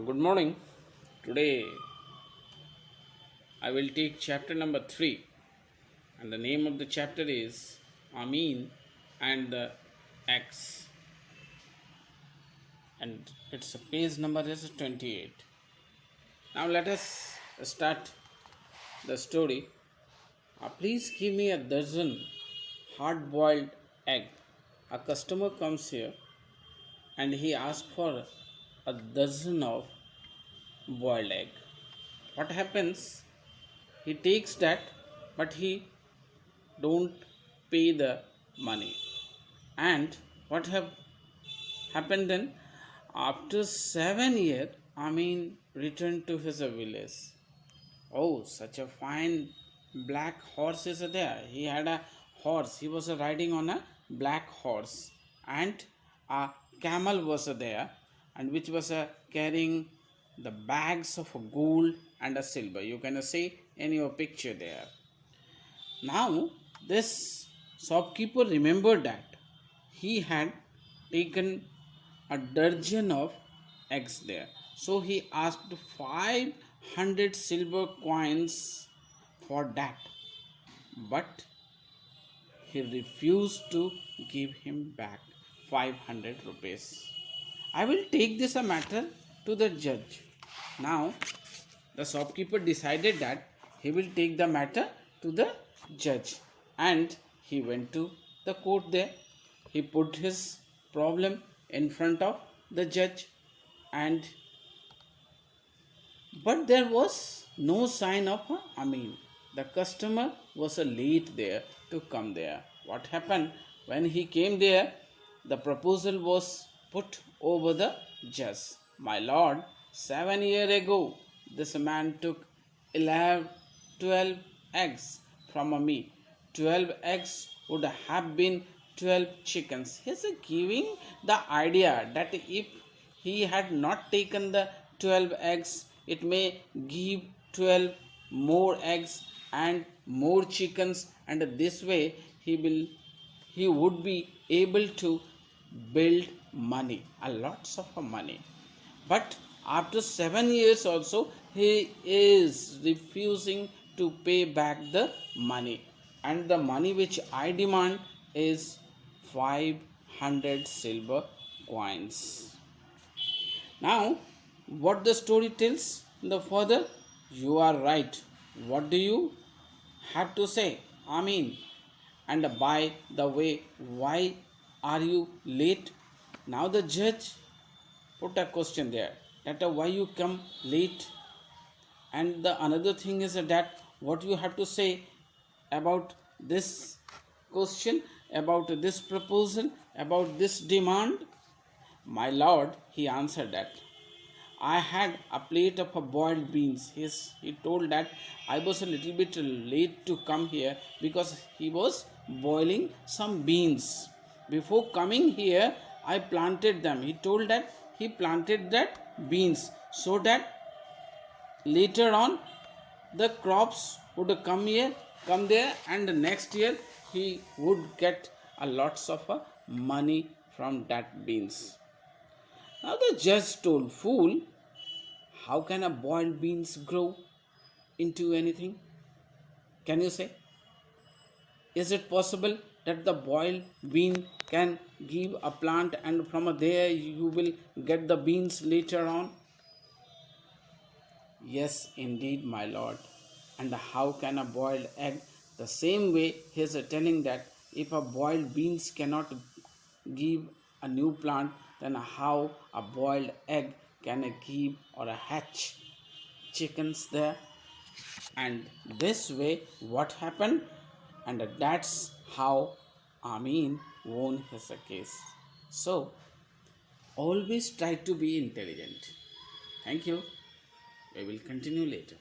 Good morning. Today I will take chapter number 3, and the name of the chapter is Amin and the X, and its page number is 28. Now let us start the story. Please give me a dozen hard boiled egg. A customer comes here and he asks for a dozen of boiled egg. What happens? He takes that, but he don't pay the money. And what have happened then? After 7 years, Amin returned to his village. Oh, such a fine black horse is there. He had a horse. He was riding on a black horse, and a camel was there, and which was carrying the bags of gold and a silver. You can see in your picture there. Now, this shopkeeper remembered that he had taken a dozen of eggs there. So he asked 500 silver coins for that. But he refused to give him back 500 rupees. I will take this a matter to the judge. Now, the shopkeeper decided that he will take the matter to the judge, and he went to the court there. He put his problem in front of the judge, and but there was no sign of Amin. The customer was late there to come there. What happened when he came there? The proposal was put over the judge. My lord, 7 years ago, this man took 11, 12 eggs from me. 12 eggs would have been 12 chickens. He is giving the idea that if he had not taken the 12 eggs, it may give 12 more eggs and more chickens, and this way he would be able to build money, a lots of money. But after 7 years also he is refusing to pay back the money, and the money which I demand is 500 silver coins. Now, what the story tells the further, you are right. What do you have to say? I mean, and by the way, why are you late? Now the judge put a question there that why you come late, and the another thing is that what you have to say about this question, about this proposal, about this demand. My lord, he answered that I had a plate of boiled beans. He told that I was a little bit late to come here because he was boiling some beans. Before coming here, I planted them. He told that he planted that beans so that later on the crops would come there, and next year he would get a lots of money from that beans. Now the judge told, fool, how can a boiled beans grow into anything? Can you say? Is it possible that the boiled bean can give a plant and from there you will get the beans later on? Yes, indeed, my lord. And how can a boiled egg? The same way he is telling that if a boiled beans cannot give a new plant, then how a boiled egg can give or hatch chickens there? And this way, what happened? And that's how Amin won his case. So, always try to be intelligent. Thank you. We will continue later.